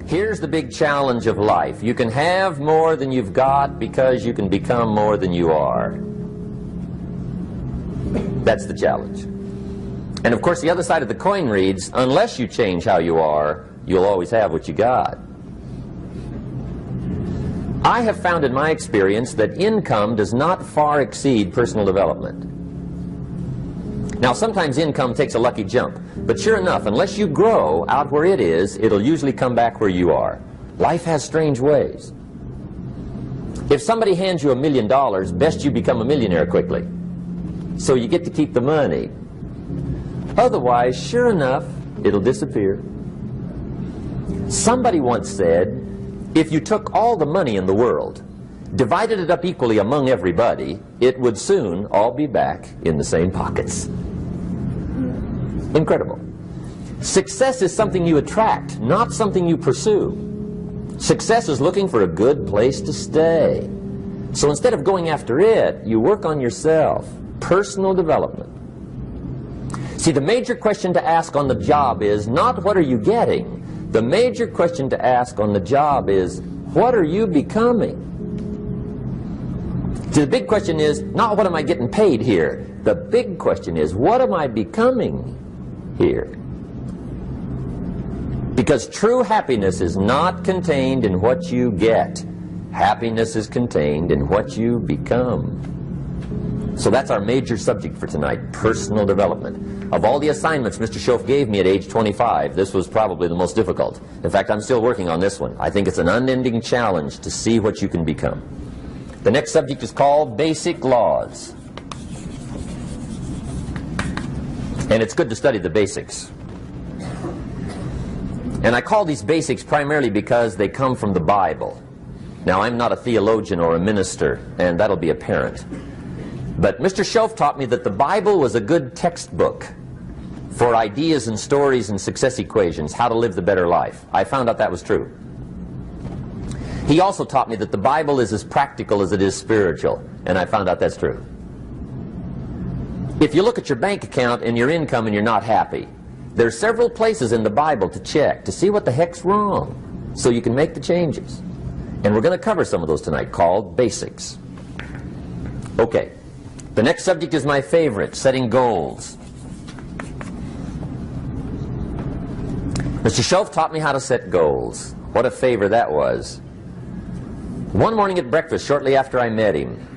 Here's the big challenge of life. You can have more than you've got because you can become more than you are. That's the challenge. And of course the other side of the coin reads, unless you change how you are, you'll always have what you got. I have found in my experience that income does not far exceed personal development. Now sometimes income takes a lucky jump, but sure enough, unless you grow out where it is, it'll usually come back where you are. Life has strange ways. If somebody hands you $1 million, best you become a millionaire quickly, so you get to keep the money. Otherwise, sure enough, it'll disappear. Somebody once said, if you took all the money in the world, divided it up equally among everybody, it would soon all be back in the same pockets. Incredible. Success is something you attract, not something you pursue. Success is looking for a good place to stay. So instead of going after it, you work on yourself. Personal development. See, the major question to ask on the job is not what are you getting? The major question to ask on the job is what are you becoming? See, the big question is not what am I getting paid here? The big question is what am I becoming here? Because true happiness is not contained in what you get. Happiness is contained in what you become. So that's our major subject for tonight, personal development. Of all the assignments Mr. Schoaf gave me at age 25, this was probably the most difficult. In fact, I'm still working on this one. I think it's an unending challenge to see what you can become. The next subject is called Basic Laws. And it's good to study the basics. And I call these basics primarily because they come from the Bible. Now, I'm not a theologian or a minister, and that'll be apparent. But Mr. Schoaf taught me that the Bible was a good textbook for ideas and stories and success equations, how to live the better life. I found out that was true. He also taught me that the Bible is as practical as it is spiritual, and I found out that's true. If you look at your bank account and your income and you're not happy, there are several places in the Bible to check to see what the heck's wrong so you can make the changes. And we're going to cover some of those tonight, called basics. Okay. The next subject is my favorite, setting goals. Mr. Schoaf taught me how to set goals. What a favor that was. One morning at breakfast, shortly after I met him,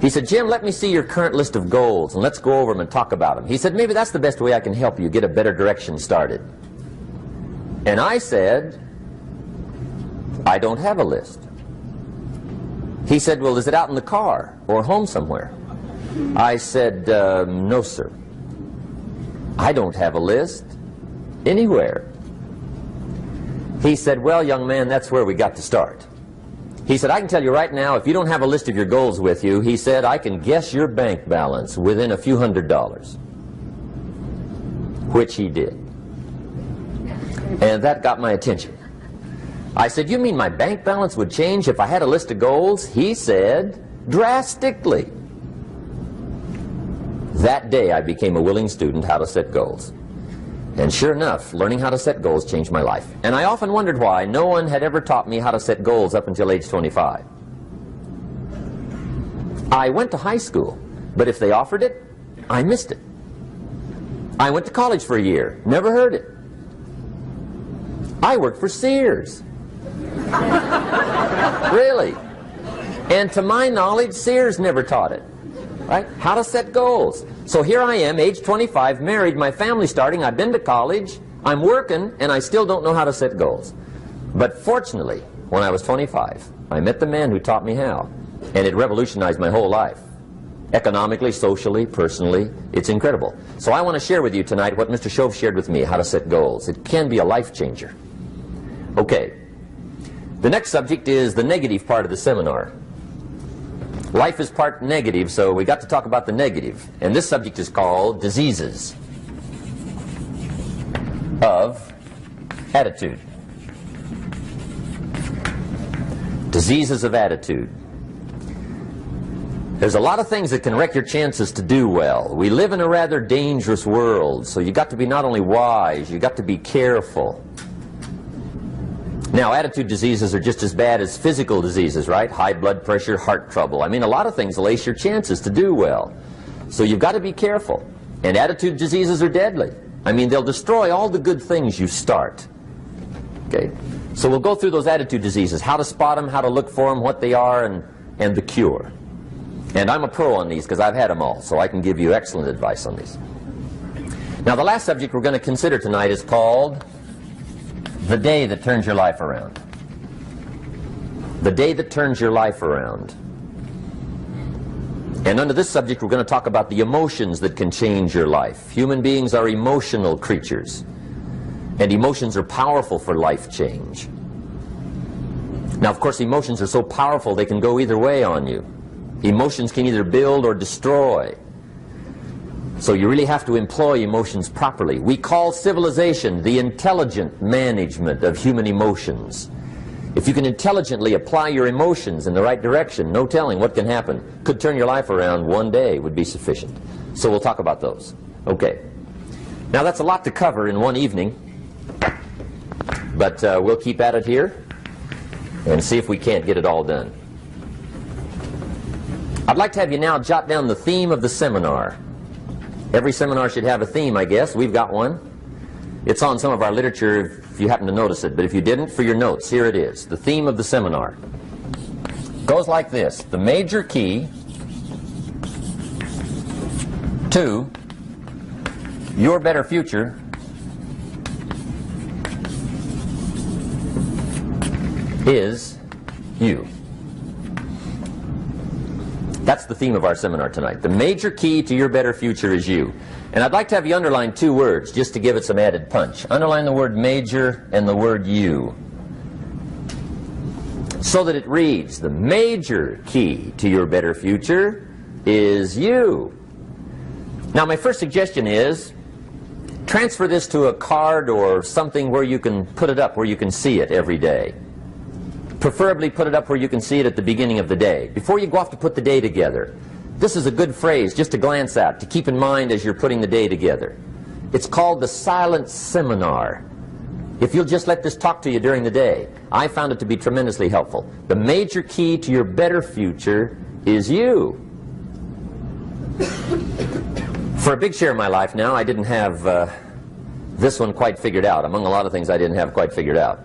he said, Jim, let me see your current list of goals and let's go over them and talk about them. He said, maybe that's the best way I can help you get a better direction started. And I said, I don't have a list. He said, well, is it out in the car or home somewhere? I said, no, sir. I don't have a list anywhere. He said, well, young man, that's where we got to start. He said, I can tell you right now, if you don't have a list of your goals with you, he said, I can guess your bank balance within a few $100s. Which he did. And that got my attention. I said, you mean my bank balance would change if I had a list of goals? He said, drastically. That day I became a willing student how to set goals. And sure enough, learning how to set goals changed my life. And I often wondered why no one had ever taught me how to set goals up until age 25. I went to high school, but if they offered it, I missed it. I went to college for a year, never heard it. I worked for Sears. Really. And to my knowledge, Sears never taught it. Right? How to set goals. So here I am, age 25, married, my family's starting, I've been to college, I'm working, and I still don't know how to set goals. But fortunately, when I was 25, I met the man who taught me how, and it revolutionized my whole life. Economically, socially, personally, it's incredible. So I want to share with you tonight what Mr. Schoaf shared with me, how to set goals. It can be a life changer. Okay. The next subject is the negative part of the seminar. Life is part negative, so we got to talk about the negative. And this subject is called diseases of attitude. Diseases of attitude. There's a lot of things that can wreck your chances to do well. We live in a rather dangerous world, so you got to be not only wise, you got to be careful. Now, attitude diseases are just as bad as physical diseases, right? High blood pressure, heart trouble. I mean, a lot of things lace your chances to do well. So you've got to be careful. And attitude diseases are deadly. I mean, they'll destroy all the good things you start. Okay? So we'll go through those attitude diseases, how to spot them, how to look for them, what they are, and the cure. And I'm a pro on these because I've had them all, so I can give you excellent advice on these. Now, the last subject we're going to consider tonight is called the day that turns your life around. The day that turns your life around. And under this subject, we're going to talk about the emotions that can change your life. Human beings are emotional creatures, and emotions are powerful for life change. Now, of course, emotions are so powerful they can go either way on you. Emotions can either build or destroy. So you really have to employ emotions properly. We call civilization the intelligent management of human emotions. If you can intelligently apply your emotions in the right direction, no telling what can happen. Could turn your life around one day would be sufficient. So we'll talk about those. Okay. Now that's a lot to cover in one evening, but we'll keep at it here and see if we can't get it all done. I'd like to have you now jot down the theme of the seminar. Every seminar should have a theme, I guess. We've got one. It's on some of our literature if you happen to notice it, but if you didn't, for your notes, here it is. The theme of the seminar goes like this: the major key to your better future is you. That's the theme of our seminar tonight. The major key to your better future is you. And I'd like to have you underline two words just to give it some added punch. Underline the word major and the word you, so that it reads, the major key to your better future is you. Now, my first suggestion is transfer this to a card or something where you can put it up, where you can see it every day. Preferably put it up where you can see it at the beginning of the day, before you go off to put the day together. This is a good phrase just to glance at, to keep in mind as you're putting the day together. It's called the silent seminar. If you'll just let this talk to you during the day, I found it to be tremendously helpful. The major key to your better future is you. For a big share of my life now, I didn't have this one quite figured out. Among a lot of things I didn't have quite figured out.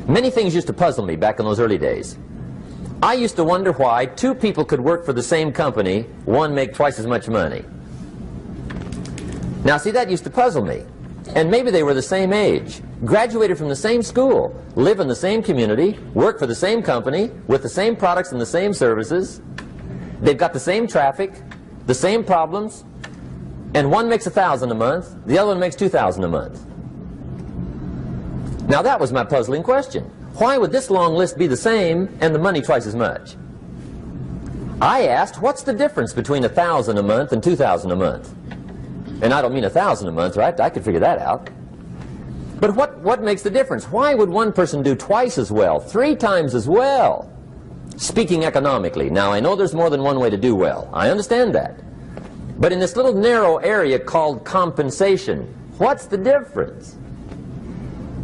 Many things used to puzzle me back in those early days. I used to wonder why two people could work for the same company, one make twice as much money. Now, see, that used to puzzle me. And maybe they were the same age, graduated from the same school, live in the same community, work for the same company, with the same products and the same services. They've got the same traffic, the same problems, and one makes $1,000 a month, the other one makes $2,000 a month. Now that was my puzzling question. Why would this long list be the same and the money twice as much? I asked, what's the difference between $1,000 a month and $2,000 a month? And I don't mean $1,000 a month, right? I could figure that out. But what makes the difference? Why would one person do twice as well, 3 times as well? Speaking economically. Now, I know there's more than one way to do well. I understand that. But in this little narrow area called compensation, what's the difference?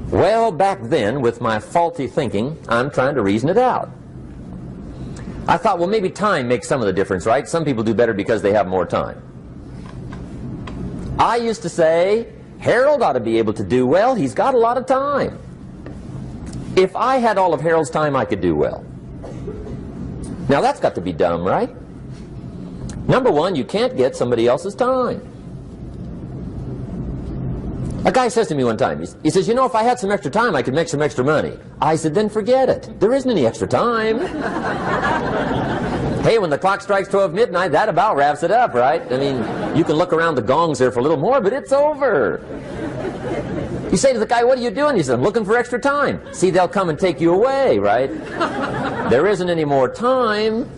Well, back then, with my faulty thinking, I'm trying to reason it out. I thought, well, maybe time makes some of the difference, right? Some people do better because they have more time. I used to say, Harold ought to be able to do well. He's got a lot of time. If I had all of Harold's time, I could do well. Now, that's got to be dumb, right? Number one, you can't get somebody else's time. A guy says to me one time, he says, you know, if I had some extra time, I could make some extra money. I said, then forget it. There isn't any extra time. Hey, when the clock strikes 12 midnight, that about wraps it up, right? I mean, you can look around the gongs there for a little more, but it's over. You say to the guy, what are you doing? He says, I'm looking for extra time. See, they'll come and take you away, right? There isn't any more time.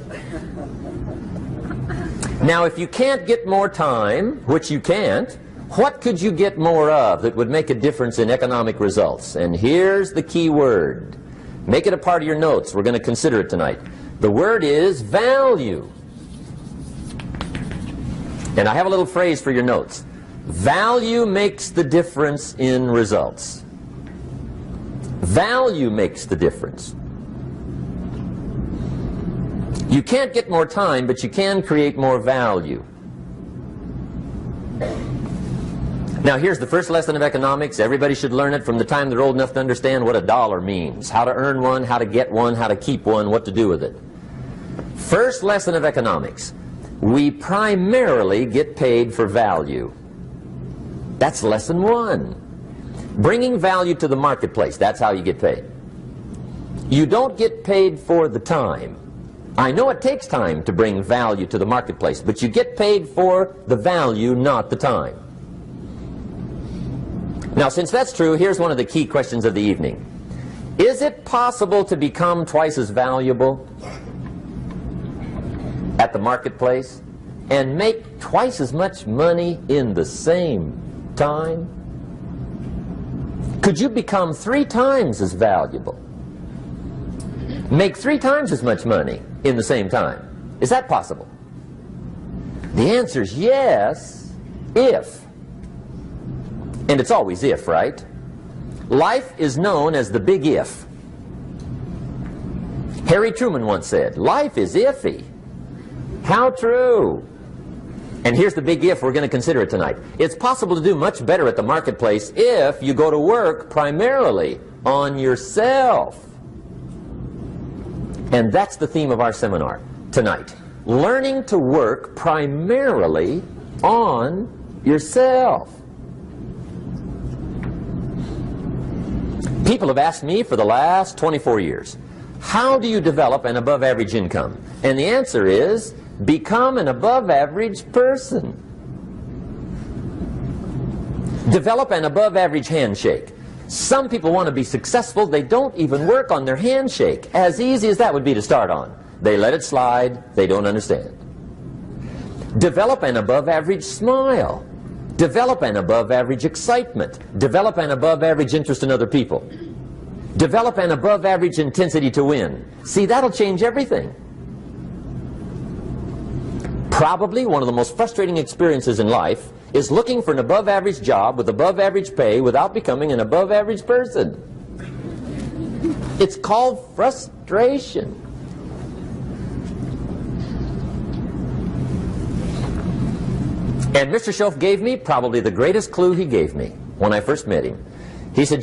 Now, if you can't get more time, which you can't, what could you get more of that would make a difference in economic results? And here's the key word. Make it a part of your notes. We're going to consider it tonight. The word is value. And I have a little phrase for your notes. Value makes the difference in results. Value makes the difference. You can't get more time, but you can create more value. Now here's the first lesson of economics. Everybody should learn it from the time they're old enough to understand what a dollar means, how to earn one, how to get one, how to keep one, what to do with it. First lesson of economics. We primarily get paid for value. That's lesson one. Bringing value to the marketplace, that's how you get paid. You don't get paid for the time. I know it takes time to bring value to the marketplace, but you get paid for the value, not the time. Now, since that's true, here's one of the key questions of the evening. Is it possible to become twice as valuable at the marketplace and make twice as much money in the same time? Could you become 3 times as valuable? Make 3 times as much money in the same time? Is that possible? The answer is yes, if. And it's always if, right? Life is known as the big if. Harry Truman once said, life is iffy. How true. And here's the big if we're going to consider it tonight. It's possible to do much better at the marketplace if you go to work primarily on yourself. And that's the theme of our seminar tonight. Learning to work primarily on yourself. People have asked me for the last 24 years, how do you develop an above-average income? And the answer is, become an above-average person. Develop an above-average handshake. Some people want to be successful, they don't even work on their handshake. As easy as that would be to start on. They let it slide, they don't understand. Develop an above-average smile. Develop an above-average excitement. Develop an above-average interest in other people. Develop an above-average intensity to win. See, that'll change everything. Probably one of the most frustrating experiences in life is looking for an above-average job with above-average pay without becoming an above-average person. It's called frustration. And Mr. Schoaf gave me probably the greatest clue he gave me when I first met him. He said,